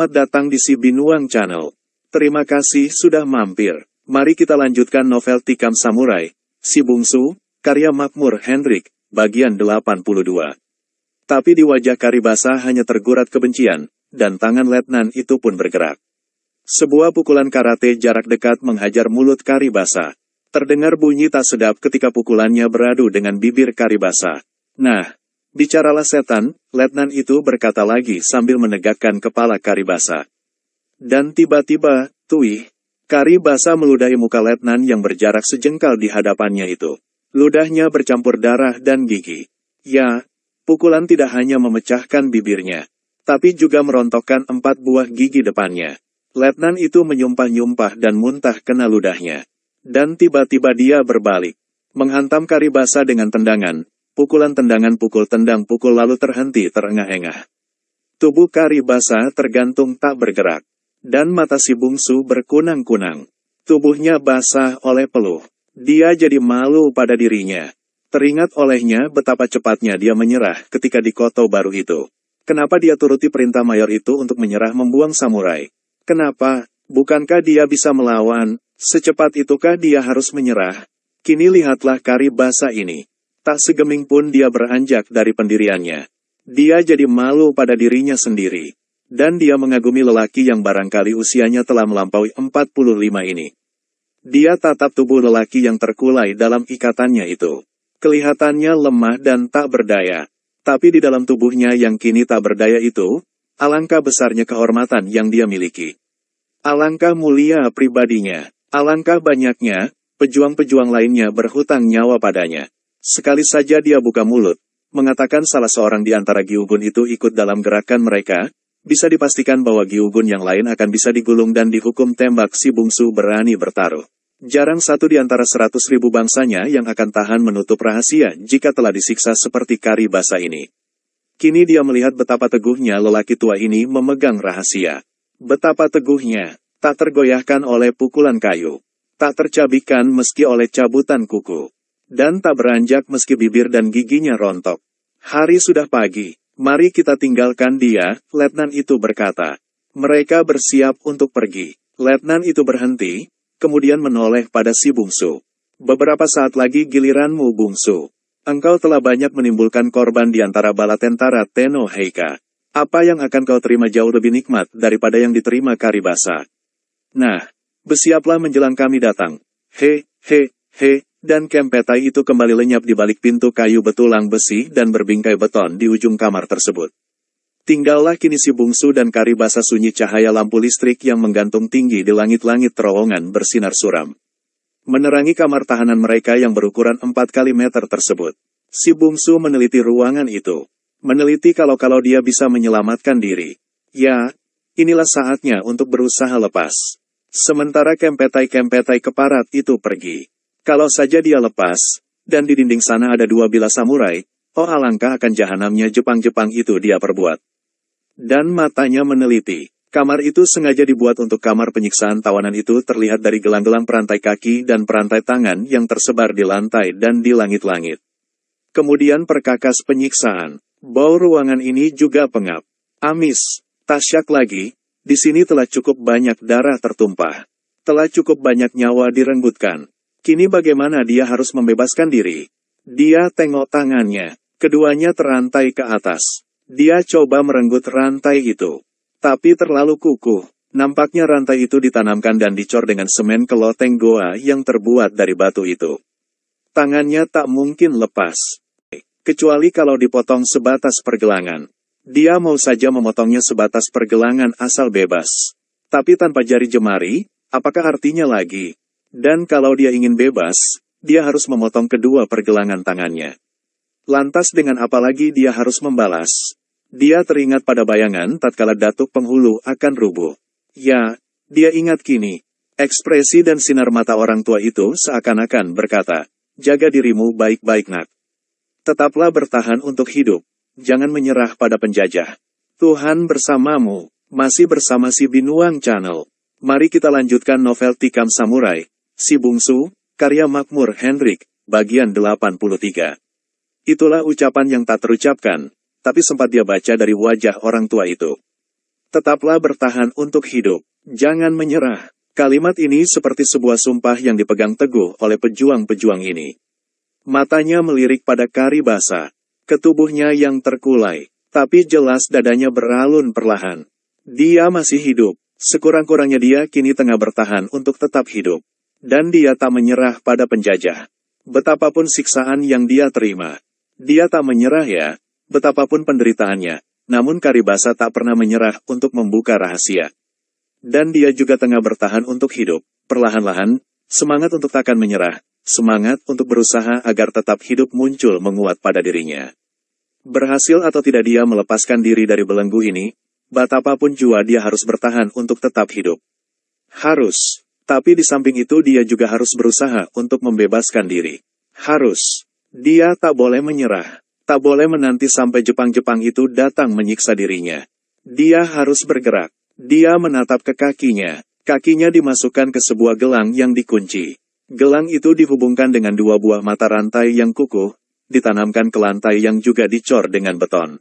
Selamat datang di Si Binuang Channel. Terima kasih sudah mampir. Mari kita lanjutkan novel Tikam Samurai, Si Bungsu, karya Makmur Hendrik, bagian 82. Tapi di wajah Karibasa hanya tergurat kebencian, dan tangan letnan itu pun bergerak. Sebuah pukulan karate jarak dekat menghajar mulut Karibasa. Terdengar bunyi tak sedap ketika pukulannya beradu dengan bibir Karibasa. Nah, bicaralah setan, letnan itu berkata lagi sambil menegakkan kepala Karibasa. Dan tiba-tiba, tuih, Karibasa meludahi muka letnan yang berjarak sejengkal di hadapannya itu. Ludahnya bercampur darah dan gigi. Ya, pukulan tidak hanya memecahkan bibirnya, tapi juga merontokkan 4 buah gigi depannya. Letnan itu menyumpah-nyumpah dan muntah kena ludahnya. Dan tiba-tiba dia berbalik, menghantam Karibasa dengan tendangan. Pukulan tendangan pukul tendang pukul lalu terhenti terengah-engah. Tubuh Karibasa tergantung tak bergerak. Dan mata si bungsu berkunang-kunang. Tubuhnya basah oleh peluh. Dia jadi malu pada dirinya. Teringat olehnya betapa cepatnya dia menyerah ketika di Koto baru itu. Kenapa dia turuti perintah mayor itu untuk menyerah membuang samurai? Kenapa? Bukankah dia bisa melawan? Secepat itukah dia harus menyerah? Kini lihatlah Karibasa ini. Tak segeming pun dia beranjak dari pendiriannya. Dia jadi malu pada dirinya sendiri. Dan dia mengagumi lelaki yang barangkali usianya telah melampaui 45 ini. Dia tatap tubuh lelaki yang terkulai dalam ikatannya itu. Kelihatannya lemah dan tak berdaya. Tapi di dalam tubuhnya yang kini tak berdaya itu, alangkah besarnya kehormatan yang dia miliki. Alangkah mulia pribadinya. Alangkah banyaknya, pejuang-pejuang lainnya berhutang nyawa padanya. Sekali saja dia buka mulut, mengatakan salah seorang di antara Gyugun itu ikut dalam gerakan mereka, bisa dipastikan bahwa Gyugun yang lain akan bisa digulung dan dihukum tembak. Si bungsu berani bertaruh. Jarang satu di antara 100.000 bangsanya yang akan tahan menutup rahasia jika telah disiksa seperti Karibasa ini. Kini dia melihat betapa teguhnya lelaki tua ini memegang rahasia. Betapa teguhnya, tak tergoyahkan oleh pukulan kayu. Tak tercabikkan meski oleh cabutan kuku. Dan tak beranjak meski bibir dan giginya rontok. Hari sudah pagi, mari kita tinggalkan dia, letnan itu berkata. Mereka bersiap untuk pergi. Letnan itu berhenti, kemudian menoleh pada si bungsu. Beberapa saat lagi giliranmu bungsu. Engkau telah banyak menimbulkan korban di antara bala tentara Tenno Heika. Apa yang akan kau terima jauh lebih nikmat daripada yang diterima Karibasa. Nah, bersiaplah menjelang kami datang. He. Dan Kempetai itu kembali lenyap di balik pintu kayu betulang besi dan berbingkai beton di ujung kamar tersebut. Tinggallah kini si bungsu dan Karibasa sunyi cahaya lampu listrik yang menggantung tinggi di langit-langit terowongan bersinar suram. Menerangi kamar tahanan mereka yang berukuran 4 kali meter tersebut. Si bungsu meneliti ruangan itu. Meneliti kalau dia bisa menyelamatkan diri. Ya, inilah saatnya untuk berusaha lepas. Sementara Kempetai keparat itu pergi. Kalau saja dia lepas, dan di dinding sana ada 2 bilah samurai, oh alangkah akan jahanamnya Jepang-Jepang itu dia perbuat. Dan matanya meneliti. Kamar itu sengaja dibuat untuk kamar penyiksaan tawanan itu terlihat dari gelang-gelang perantai kaki dan perantai tangan yang tersebar di lantai dan di langit-langit. Kemudian perkakas penyiksaan. Bau ruangan ini juga pengap. Amis, tasyak lagi, di sini telah cukup banyak darah tertumpah. Telah cukup banyak nyawa direnggutkan. Kini bagaimana dia harus membebaskan diri? Dia tengok tangannya. Keduanya terantai ke atas. Dia coba merenggut rantai itu. Tapi terlalu kukuh. Nampaknya rantai itu ditanamkan dan dicor dengan semen ke loteng goa yang terbuat dari batu itu. Tangannya tak mungkin lepas. Kecuali kalau dipotong sebatas pergelangan. Dia mau saja memotongnya sebatas pergelangan asal bebas. Tapi tanpa jari jemari, apakah artinya lagi? Dan kalau dia ingin bebas, dia harus memotong kedua pergelangan tangannya. Lantas dengan apa lagi dia harus membalas? Dia teringat pada bayangan tatkala datuk penghulu akan rubuh. Ya, dia ingat kini. Ekspresi dan sinar mata orang tua itu seakan-akan berkata, jaga dirimu baik-baik nak. Tetaplah bertahan untuk hidup. Jangan menyerah pada penjajah. Tuhan bersamamu. Masih bersama Si Binuang Channel. Mari kita lanjutkan novel Tikam Samurai, Si Bungsu, karya Makmur Hendrik, bagian 83. Itulah ucapan yang tak terucapkan, tapi sempat dia baca dari wajah orang tua itu. Tetaplah bertahan untuk hidup. Jangan menyerah. Kalimat ini seperti sebuah sumpah yang dipegang teguh oleh pejuang-pejuang ini. Matanya melirik pada Karibasa. Ketubuhnya yang terkulai. Tapi jelas dadanya beralun perlahan. Dia masih hidup. Sekurang-kurangnya dia kini tengah bertahan untuk tetap hidup. Dan dia tak menyerah pada penjajah. Betapapun siksaan yang dia terima. Dia tak menyerah ya. Betapapun penderitaannya. Namun Karibasa tak pernah menyerah untuk membuka rahasia. Dan dia juga tengah bertahan untuk hidup. Perlahan-lahan, semangat untuk takkan menyerah. Semangat untuk berusaha agar tetap hidup muncul menguat pada dirinya. Berhasil atau tidak dia melepaskan diri dari belenggu ini, betapapun jua dia harus bertahan untuk tetap hidup. Harus. Tapi di samping itu dia juga harus berusaha untuk membebaskan diri. Harus. Dia tak boleh menyerah. Tak boleh menanti sampai Jepang-Jepang itu datang menyiksa dirinya. Dia harus bergerak. Dia menatap ke kakinya. Kakinya dimasukkan ke sebuah gelang yang dikunci. Gelang itu dihubungkan dengan dua buah mata rantai yang kukuh, ditanamkan ke lantai yang juga dicor dengan beton.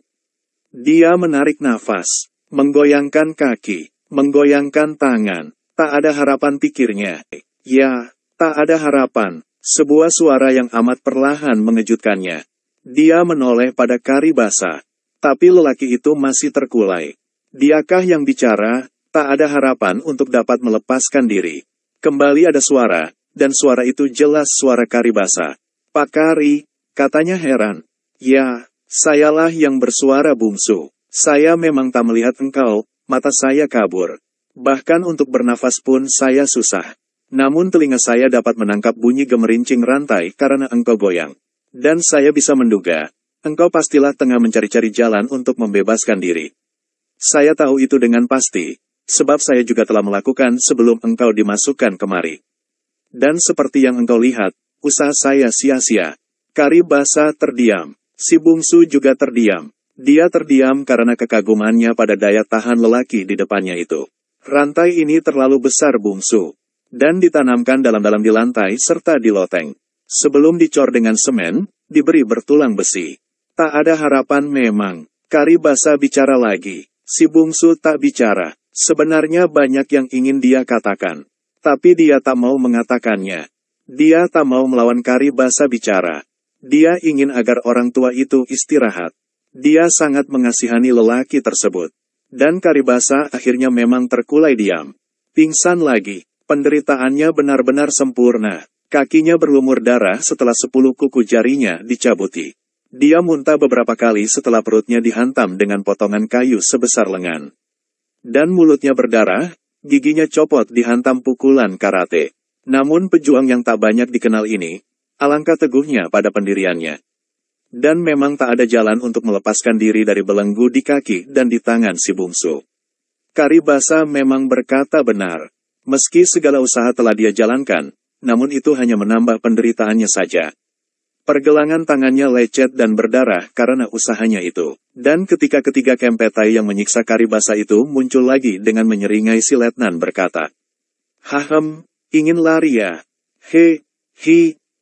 Dia menarik nafas, menggoyangkan kaki, menggoyangkan tangan. Tak ada harapan pikirnya. Ya, tak ada harapan. Sebuah suara yang amat perlahan mengejutkannya. Dia menoleh pada Karibasa. Tapi lelaki itu masih terkulai. Diakah yang bicara? Tak ada harapan untuk dapat melepaskan diri. Kembali ada suara, dan suara itu jelas suara Karibasa. Pak Kari, katanya heran. Ya, sayalah yang bersuara bungsu. Saya memang tak melihat engkau, mata saya kabur. Bahkan untuk bernafas pun saya susah. Namun telinga saya dapat menangkap bunyi gemerincing rantai karena engkau goyang. Dan saya bisa menduga, engkau pastilah tengah mencari-cari jalan untuk membebaskan diri. Saya tahu itu dengan pasti, sebab saya juga telah melakukan sebelum engkau dimasukkan kemari. Dan seperti yang engkau lihat, usaha saya sia-sia. Karibasa terdiam, si bungsu juga terdiam. Dia terdiam karena kekagumannya pada daya tahan lelaki di depannya itu. Rantai ini terlalu besar bungsu, dan ditanamkan dalam-dalam di lantai serta di loteng. Sebelum dicor dengan semen, diberi bertulang besi. Tak ada harapan memang. Karibasa bicara lagi. Si bungsu tak bicara. Sebenarnya banyak yang ingin dia katakan. Tapi dia tak mau mengatakannya. Dia tak mau melawan Karibasa bicara. Dia ingin agar orang tua itu istirahat. Dia sangat mengasihani lelaki tersebut. Dan Karibasa akhirnya memang terkulai diam. Pingsan lagi. Penderitaannya benar-benar sempurna. Kakinya berlumur darah setelah 10 kuku jarinya dicabuti. Dia muntah beberapa kali setelah perutnya dihantam dengan potongan kayu sebesar lengan. Dan mulutnya berdarah, giginya copot dihantam pukulan karate. Namun pejuang yang tak banyak dikenal ini, alangkah teguhnya pada pendiriannya. Dan memang tak ada jalan untuk melepaskan diri dari belenggu di kaki dan di tangan si bungsu. Karibasa memang berkata benar. Meski segala usaha telah dia jalankan, namun itu hanya menambah penderitaannya saja. Pergelangan tangannya lecet dan berdarah karena usahanya itu. Dan ketika ketiga Kempetai yang menyiksa Karibasa itu muncul lagi dengan menyeringai si letnan berkata, "Hahem, ingin lari ya?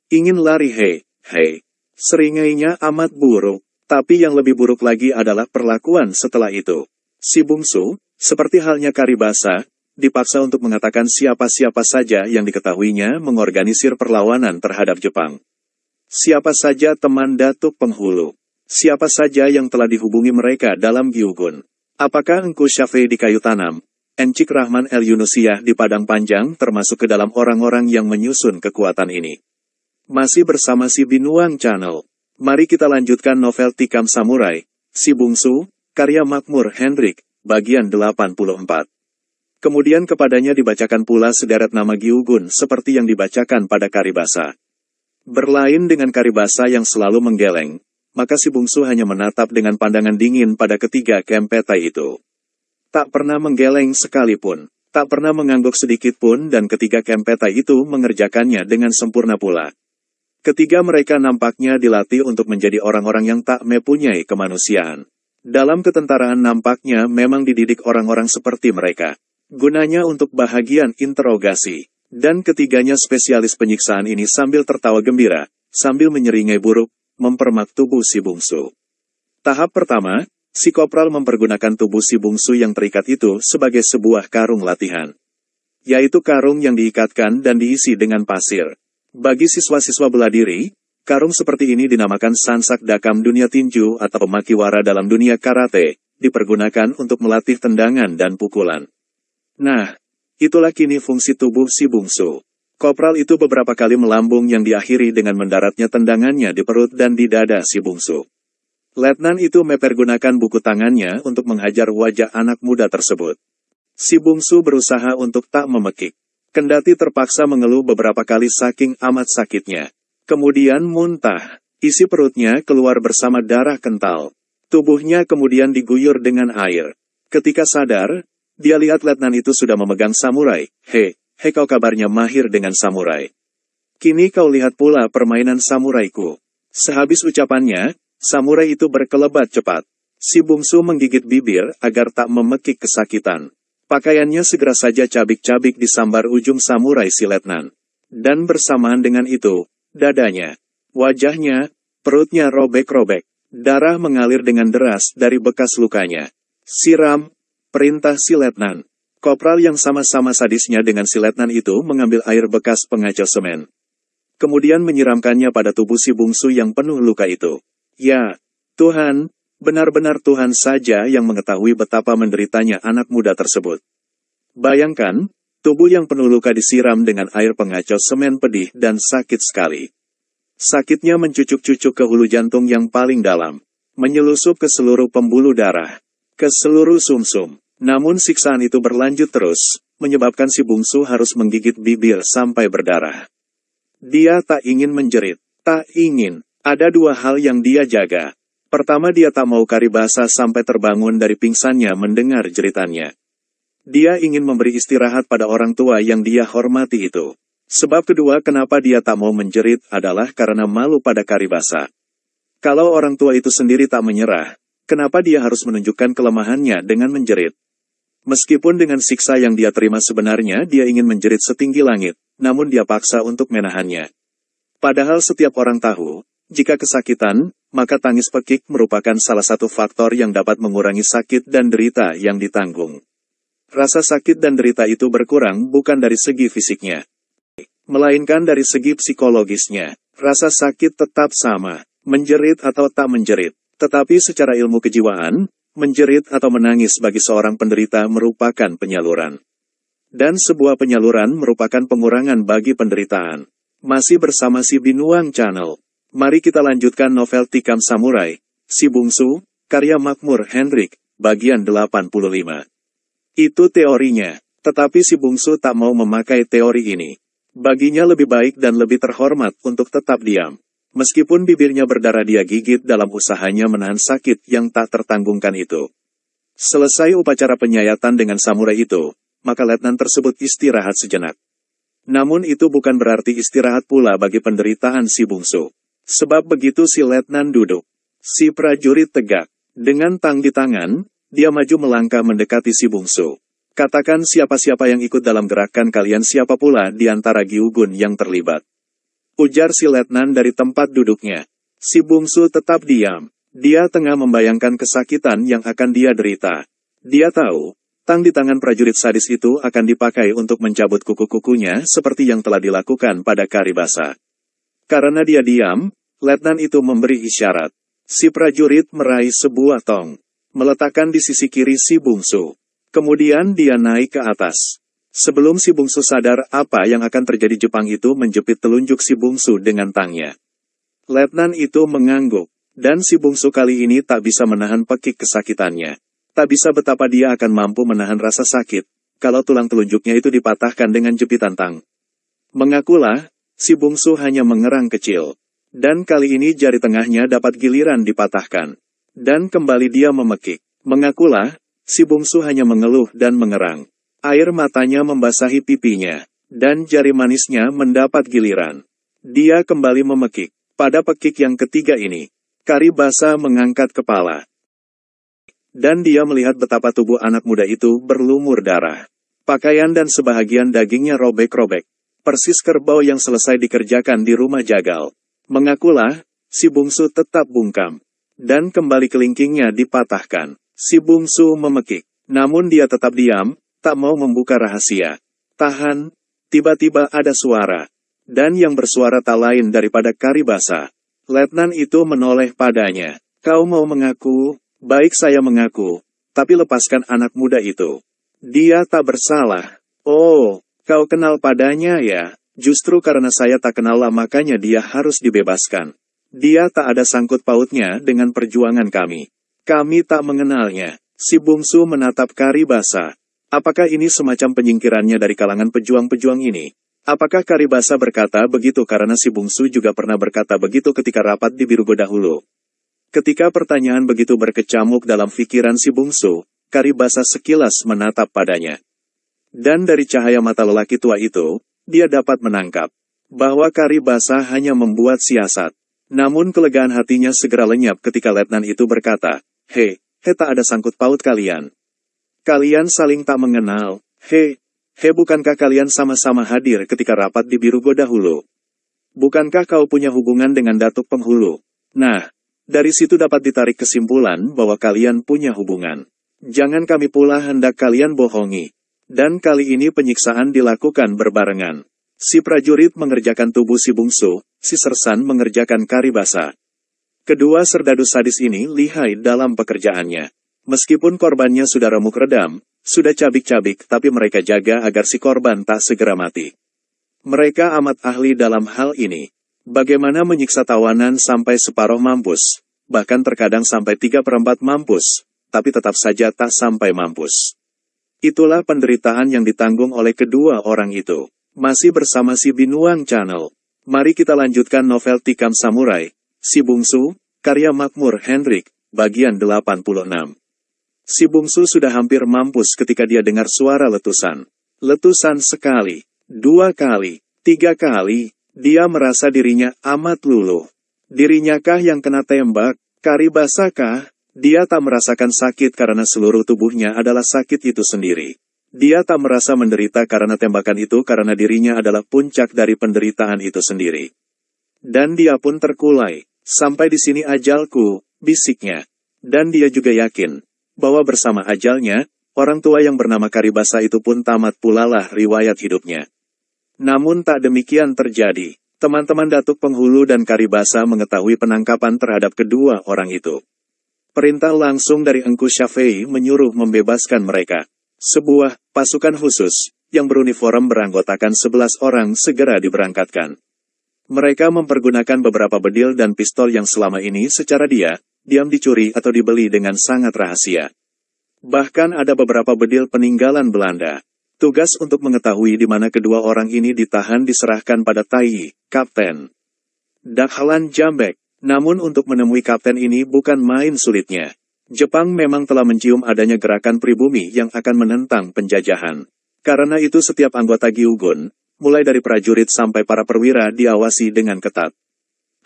Ingin lari hei. Seringainya amat buruk, tapi yang lebih buruk lagi adalah perlakuan setelah itu. Si bungsu, seperti halnya Karibasa, dipaksa untuk mengatakan siapa-siapa saja yang diketahuinya mengorganisir perlawanan terhadap Jepang. Siapa saja teman Datuk Penghulu. Siapa saja yang telah dihubungi mereka dalam Gyugun. Apakah Engku Syafei di kayu tanam, Encik Rahman El Yunusiyah di Padang Panjang termasuk ke dalam orang-orang yang menyusun kekuatan ini? Masih bersama si Binuang Channel. Mari kita lanjutkan novel Tikam Samurai, Si Bungsu, karya Makmur Hendrik, bagian 84. Kemudian kepadanya dibacakan pula sederet nama Gyugun seperti yang dibacakan pada Karibasa. Berlain dengan Karibasa yang selalu menggeleng, maka si bungsu hanya menatap dengan pandangan dingin pada ketiga Kempetai itu. Tak pernah menggeleng sekalipun, tak pernah mengangguk sedikit pun dan ketiga Kempetai itu mengerjakannya dengan sempurna pula. Ketiga mereka nampaknya dilatih untuk menjadi orang-orang yang tak mempunyai kemanusiaan. Dalam ketentaraan nampaknya memang dididik orang-orang seperti mereka. Gunanya untuk bahagian interogasi. Dan ketiganya spesialis penyiksaan ini sambil tertawa gembira, sambil menyeringai buruk, mempermak tubuh si bungsu. Tahap pertama, Si kopral mempergunakan tubuh si bungsu yang terikat itu sebagai sebuah karung latihan. Yaitu karung yang diikatkan dan diisi dengan pasir. Bagi siswa-siswa bela diri, karung seperti ini dinamakan sansak dakam dunia tinju atau pemakiwara dalam dunia karate, dipergunakan untuk melatih tendangan dan pukulan. Nah, itulah kini fungsi tubuh si bungsu. Kopral itu beberapa kali melambung yang diakhiri dengan mendaratnya tendangannya di perut dan di dada si bungsu. Letnan itu mempergunakan buku tangannya untuk menghajar wajah anak muda tersebut. Si bungsu berusaha untuk tak memekik. Kendati terpaksa mengeluh beberapa kali saking amat sakitnya. Kemudian muntah. Isi perutnya keluar bersama darah kental. Tubuhnya kemudian diguyur dengan air. Ketika sadar, dia lihat letnan itu sudah memegang samurai. Hei kau kabarnya mahir dengan samurai. Kini kau lihat pula permainan samuraiku. Sehabis ucapannya, samurai itu berkelebat cepat. Si bungsu menggigit bibir agar tak memekik kesakitan. Pakaiannya segera saja cabik-cabik disambar ujung samurai si letnan. Dan bersamaan dengan itu, dadanya, wajahnya, perutnya robek-robek. Darah mengalir dengan deras dari bekas lukanya. Siram, perintah si letnan. Kopral yang sama-sama sadisnya dengan si letnan itu mengambil air bekas pengacau semen. Kemudian menyiramkannya pada tubuh si bungsu yang penuh luka itu. Ya, Tuhan, benar-benar Tuhan saja yang mengetahui betapa menderitanya anak muda tersebut. Bayangkan, tubuh yang penuh luka disiram dengan air pengacau semen pedih dan sakit sekali. Sakitnya mencucuk-cucuk ke hulu jantung yang paling dalam, menyelusup ke seluruh pembuluh darah, ke seluruh sumsum. Namun siksaan itu berlanjut terus, menyebabkan si bungsu harus menggigit bibir sampai berdarah. Dia tak ingin menjerit, tak ingin. Ada dua hal yang dia jaga. Pertama, dia tak mau Karibasa sampai terbangun dari pingsannya mendengar jeritannya. Dia ingin memberi istirahat pada orang tua yang dia hormati itu. Sebab kedua kenapa dia tak mau menjerit adalah karena malu pada Karibasa. Kalau orang tua itu sendiri tak menyerah, kenapa dia harus menunjukkan kelemahannya dengan menjerit? Meskipun dengan siksa yang dia terima sebenarnya dia ingin menjerit setinggi langit, namun dia paksa untuk menahannya. Padahal setiap orang tahu, jika kesakitan, maka tangis pekik merupakan salah satu faktor yang dapat mengurangi sakit dan derita yang ditanggung. Rasa sakit dan derita itu berkurang bukan dari segi fisiknya, melainkan dari segi psikologisnya. Rasa sakit tetap sama, menjerit atau tak menjerit. Tetapi secara ilmu kejiwaan, menjerit atau menangis bagi seorang penderita merupakan penyaluran. Dan sebuah penyaluran merupakan pengurangan bagi penderitaan. Masih bersama si Binuang Channel. Mari kita lanjutkan novel Tikam Samurai, Si Bungsu, karya Makmur Hendrik, bagian 85. Itu teorinya, tetapi si bungsu tak mau memakai teori ini. Baginya lebih baik dan lebih terhormat untuk tetap diam. Meskipun bibirnya berdarah dia gigit dalam usahanya menahan sakit yang tak tertanggungkan itu. Selesai upacara penyayatan dengan samurai itu, maka letnan tersebut istirahat sejenak. Namun itu bukan berarti istirahat pula bagi penderitaan si bungsu. Sebab begitu si letnan duduk, si prajurit tegak. Dengan tang di tangan, dia maju melangkah mendekati si bungsu. Katakan siapa-siapa yang ikut dalam gerakan kalian, siapa pula di antara Gyugun yang terlibat. Ujar si letnan dari tempat duduknya. Si bungsu tetap diam. Dia tengah membayangkan kesakitan yang akan dia derita. Dia tahu, tang di tangan prajurit sadis itu akan dipakai untuk mencabut kuku-kukunya seperti yang telah dilakukan pada Karibasa. Karena dia diam, letnan itu memberi isyarat. Si prajurit meraih sebuah tong, meletakkan di sisi kiri si bungsu. Kemudian dia naik ke atas. Sebelum si bungsu sadar apa yang akan terjadi, Jepang itu menjepit telunjuk si bungsu dengan tangnya. Letnan itu mengangguk, dan si bungsu kali ini tak bisa menahan pekik kesakitannya. Tak bisa betapa dia akan mampu menahan rasa sakit, kalau tulang telunjuknya itu dipatahkan dengan jepitan tang. Mengakulah, si bungsu hanya mengerang kecil. Dan kali ini jari tengahnya dapat giliran dipatahkan. Dan kembali dia memekik. Mengakulah, si bungsu hanya mengeluh dan mengerang. Air matanya membasahi pipinya. Dan jari manisnya mendapat giliran. Dia kembali memekik. Pada pekik yang ketiga ini, Karibasa mengangkat kepala. Dan dia melihat betapa tubuh anak muda itu berlumur darah. Pakaian dan sebahagian dagingnya robek-robek. Persis kerbau yang selesai dikerjakan di rumah jagal. Mengakulah, si bungsu tetap bungkam. Dan kembali kelingkingnya dipatahkan. Si bungsu memekik. Namun dia tetap diam, tak mau membuka rahasia. Tahan, tiba-tiba ada suara. Dan yang bersuara tak lain daripada Karibasa. Letnan itu menoleh padanya. Kau mau mengaku? Baik, saya mengaku. Tapi lepaskan anak muda itu. Dia tak bersalah. Oh, kau kenal padanya ya? Justru karena saya tak kenal makanya dia harus dibebaskan. Dia tak ada sangkut pautnya dengan perjuangan kami. Kami tak mengenalnya. Si bungsu menatap Karibasa. Apakah ini semacam penyingkirannya dari kalangan pejuang-pejuang ini? Apakah Karibasa berkata begitu karena si bungsu juga pernah berkata begitu ketika rapat di Birugo dahulu? Ketika pertanyaan begitu berkecamuk dalam pikiran si bungsu, Karibasa sekilas menatap padanya. Dan dari cahaya mata lelaki tua itu, dia dapat menangkap bahwa Karibasa hanya membuat siasat. Namun kelegaan hatinya segera lenyap ketika letnan itu berkata, Hei, tak ada sangkut paut kalian. Kalian saling tak mengenal. Hei, bukankah kalian sama-sama hadir ketika rapat di Birugo dahulu? Bukankah kau punya hubungan dengan Datuk Penghulu? Nah, dari situ dapat ditarik kesimpulan bahwa kalian punya hubungan. Jangan kami pula hendak kalian bohongi. Dan kali ini penyiksaan dilakukan berbarengan. Si prajurit mengerjakan tubuh si bungsu, si sersan mengerjakan Karibasa. Kedua serdadu sadis ini lihai dalam pekerjaannya. Meskipun korbannya sudah remuk redam, sudah cabik-cabik, tapi mereka jaga agar si korban tak segera mati. Mereka amat ahli dalam hal ini. Bagaimana menyiksa tawanan sampai separuh mampus, bahkan terkadang sampai 3/4 mampus, tapi tetap saja tak sampai mampus. Itulah penderitaan yang ditanggung oleh kedua orang itu. Masih bersama si Binuang Channel. Mari kita lanjutkan novel Tikam Samurai, Si Bungsu, karya Makmur Hendrik, bagian 86. Si bungsu sudah hampir mampus ketika dia dengar suara letusan. Letusan sekali, 2 kali, 3 kali. Dia merasa dirinya amat luluh. Dirinyakah yang kena tembak? Karibasakah? Dia tak merasakan sakit karena seluruh tubuhnya adalah sakit itu sendiri. Dia tak merasa menderita karena tembakan itu karena dirinya adalah puncak dari penderitaan itu sendiri. Dan dia pun terkulai. Sampai di sini ajalku, bisiknya. Dan dia juga yakin bahwa bersama ajalnya, orang tua yang bernama Karibasa itu pun tamat pula lah riwayat hidupnya. Namun tak demikian terjadi. Teman-teman Datuk Penghulu dan Karibasa mengetahui penangkapan terhadap kedua orang itu. Perintah langsung dari Engku Syafei menyuruh membebaskan mereka. Sebuah pasukan khusus yang beruniform beranggotakan 11 orang segera diberangkatkan. Mereka mempergunakan beberapa bedil dan pistol yang selama ini secara diam dicuri atau dibeli dengan sangat rahasia. Bahkan ada beberapa bedil peninggalan Belanda. Tugas untuk mengetahui di mana kedua orang ini ditahan diserahkan pada Tai, Kapten Dahlan Jambek. Namun untuk menemui kapten ini bukan main sulitnya. Jepang memang telah mencium adanya gerakan pribumi yang akan menentang penjajahan. Karena itu setiap anggota Gyugun, mulai dari prajurit sampai para perwira diawasi dengan ketat.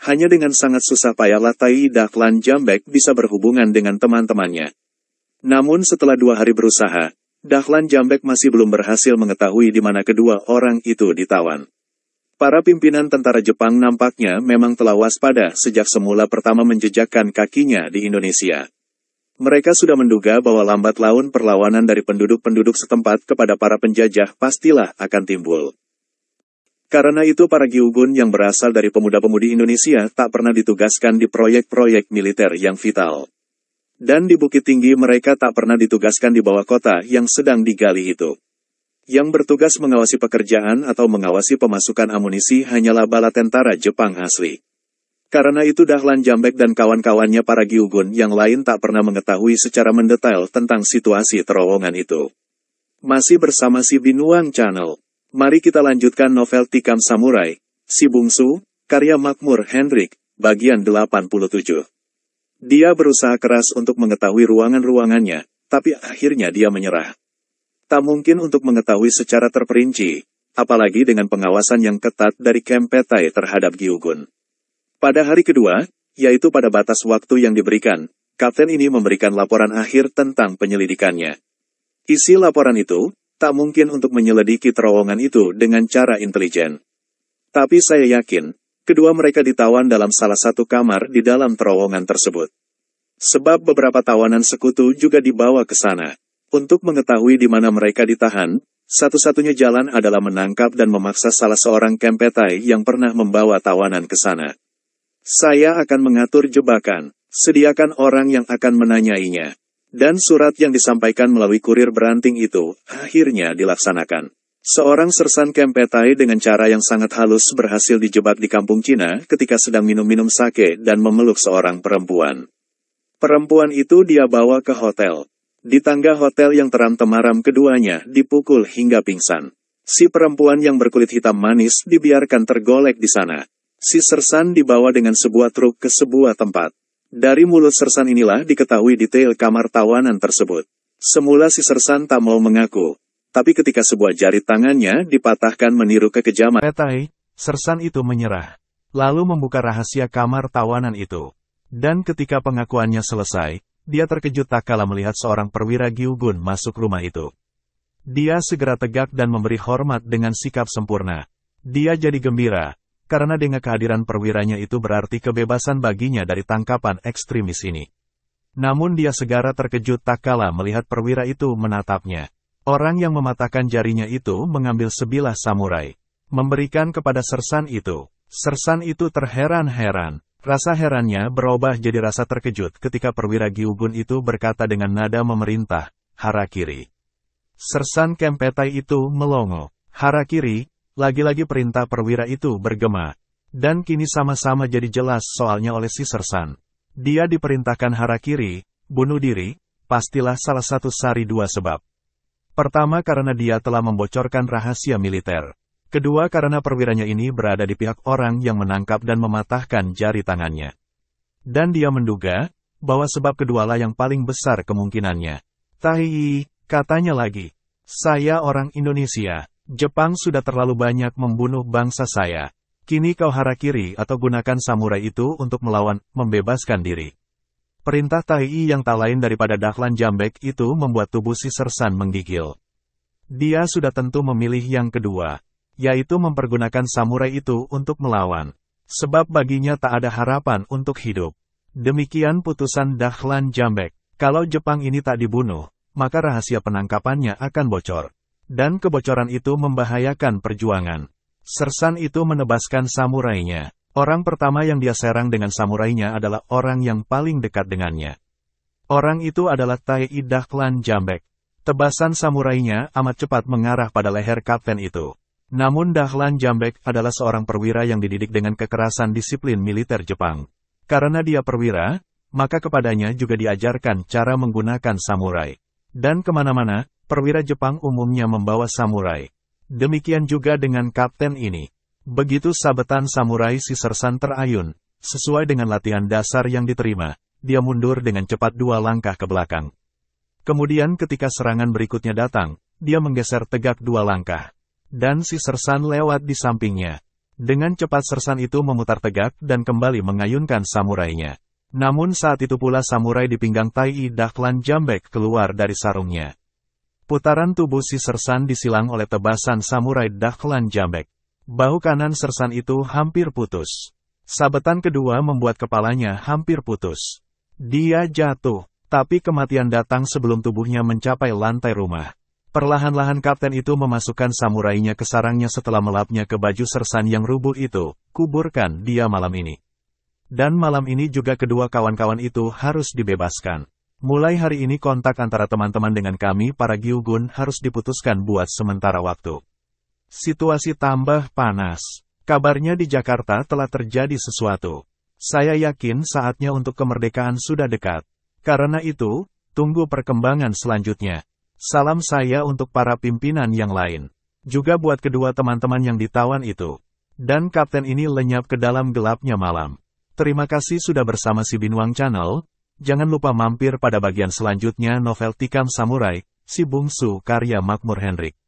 Hanya dengan sangat susah payahlah Tai Dahlan Jambek bisa berhubungan dengan teman-temannya. Namun setelah 2 hari berusaha, Dahlan Jambek masih belum berhasil mengetahui di mana kedua orang itu ditawan. Para pimpinan tentara Jepang nampaknya memang telah waspada sejak semula pertama menjejakkan kakinya di Indonesia. Mereka sudah menduga bahwa lambat laun perlawanan dari penduduk-penduduk setempat kepada para penjajah pastilah akan timbul. Karena itu para Gyugun yang berasal dari pemuda-pemudi Indonesia tak pernah ditugaskan di proyek-proyek militer yang vital. Dan di Bukit Tinggi mereka tak pernah ditugaskan di bawah kota yang sedang digali itu. Yang bertugas mengawasi pekerjaan atau mengawasi pemasukan amunisi hanyalah bala tentara Jepang asli. Karena itu Dahlan Jambek dan kawan-kawannya para Gyugun yang lain tak pernah mengetahui secara mendetail tentang situasi terowongan itu. Masih bersama si Binuang Channel. Mari kita lanjutkan novel Tikam Samurai, Si Bungsu, karya Makmur Hendrik, bagian 87. Dia berusaha keras untuk mengetahui ruangan-ruangannya, tapi akhirnya dia menyerah. Tak mungkin untuk mengetahui secara terperinci, apalagi dengan pengawasan yang ketat dari Kempetai terhadap Gyugun. Pada hari kedua, yaitu pada batas waktu yang diberikan, kapten ini memberikan laporan akhir tentang penyelidikannya. Isi laporan itu, tak mungkin untuk menyelidiki terowongan itu dengan cara intelijen. Tapi saya yakin, kedua mereka ditawan dalam salah satu kamar di dalam terowongan tersebut. Sebab beberapa tawanan sekutu juga dibawa ke sana. Untuk mengetahui di mana mereka ditahan, satu-satunya jalan adalah menangkap dan memaksa salah seorang Kempeitai yang pernah membawa tawanan ke sana. Saya akan mengatur jebakan, sediakan orang yang akan menanyainya. Dan surat yang disampaikan melalui kurir beranting itu, akhirnya dilaksanakan. Seorang sersan Kempeitai dengan cara yang sangat halus berhasil dijebak di kampung Cina ketika sedang minum-minum sake dan memeluk seorang perempuan. Perempuan itu dia bawa ke hotel. Di tangga hotel yang teram-temaram keduanya dipukul hingga pingsan. Si perempuan yang berkulit hitam manis dibiarkan tergolek di sana. Si sersan dibawa dengan sebuah truk ke sebuah tempat. Dari mulut sersan inilah diketahui detail kamar tawanan tersebut. Semula si sersan tak mau mengaku, tapi ketika sebuah jari tangannya dipatahkan meniru kekejaman Kempeitai, sersan itu menyerah. Lalu membuka rahasia kamar tawanan itu. Dan ketika pengakuannya selesai, dia terkejut tak kala melihat seorang perwira Gyugun masuk rumah itu. Dia segera tegak dan memberi hormat dengan sikap sempurna. Dia jadi gembira, karena dengan kehadiran perwiranya itu berarti kebebasan baginya dari tangkapan ekstremis ini. Namun dia segera terkejut tak kala melihat perwira itu menatapnya. Orang yang mematahkan jarinya itu mengambil sebilah samurai, memberikan kepada sersan itu. Sersan itu terheran-heran. Rasa herannya berubah jadi rasa terkejut ketika perwira Gyugun itu berkata dengan nada memerintah, "Harakiri." Sersan Kempeitai itu melongo. Harakiri, lagi-lagi perintah perwira itu bergema. Dan kini sama-sama jadi jelas soalnya oleh si sersan. Dia diperintahkan harakiri, bunuh diri, pastilah salah satu sari dua sebab. Pertama karena dia telah membocorkan rahasia militer. Kedua karena perwiranya ini berada di pihak orang yang menangkap dan mematahkan jari tangannya. Dan dia menduga, bahwa sebab kedualah yang paling besar kemungkinannya. "Tai," katanya lagi. "Saya orang Indonesia. Jepang sudah terlalu banyak membunuh bangsa saya. Kini kau harakiri atau gunakan samurai itu untuk melawan, membebaskan diri." Perintah Tai yang tak lain daripada Dahlan Jambek itu membuat tubuh si sersan menggigil. Dia sudah tentu memilih yang kedua, yaitu mempergunakan samurai itu untuk melawan. Sebab baginya tak ada harapan untuk hidup. Demikian putusan Dahlan Jambek. Kalau Jepang ini tak dibunuh, maka rahasia penangkapannya akan bocor. Dan kebocoran itu membahayakan perjuangan. Sersan itu menebaskan samurainya. Orang pertama yang dia serang dengan samurainya adalah orang yang paling dekat dengannya. Orang itu adalah Tai Dahlan Jambek. Tebasan samurainya amat cepat mengarah pada leher kapten itu. Namun Dahlan Jambek adalah seorang perwira yang dididik dengan kekerasan disiplin militer Jepang. Karena dia perwira, maka kepadanya juga diajarkan cara menggunakan samurai. Dan kemana-mana, perwira Jepang umumnya membawa samurai. Demikian juga dengan kapten ini. Begitu sabetan samurai si sersan terayun, sesuai dengan latihan dasar yang diterima, dia mundur dengan cepat 2 langkah ke belakang. Kemudian ketika serangan berikutnya datang, dia menggeser tegak 2 langkah. Dan si sersan lewat di sampingnya. Dengan cepat sersan itu memutar tegak dan kembali mengayunkan samurainya. Namun saat itu pula samurai di pinggang Tai Dahlan Jambek keluar dari sarungnya. Putaran tubuh si sersan disilang oleh tebasan samurai Dahlan Jambek. Bahu kanan sersan itu hampir putus. Sabetan kedua membuat kepalanya hampir putus. Dia jatuh, tapi kematian datang sebelum tubuhnya mencapai lantai rumah. Perlahan-lahan kapten itu memasukkan samurainya ke sarangnya setelah melapnya ke baju sersan yang rubuh itu. "Kuburkan dia malam ini." Dan malam ini juga kedua kawan-kawan itu harus dibebaskan. Mulai hari ini kontak antara teman-teman dengan kami para Gyugun harus diputuskan buat sementara waktu. Situasi tambah panas. Kabarnya di Jakarta telah terjadi sesuatu. Saya yakin saatnya untuk kemerdekaan sudah dekat. Karena itu, tunggu perkembangan selanjutnya. Salam saya untuk para pimpinan yang lain. Juga buat kedua teman-teman yang ditawan itu. Dan kapten ini lenyap ke dalam gelapnya malam. Terima kasih sudah bersama si Binuang Channel. Jangan lupa mampir pada bagian selanjutnya novel Tikam Samurai, Si Bungsu karya Makmur Henrik.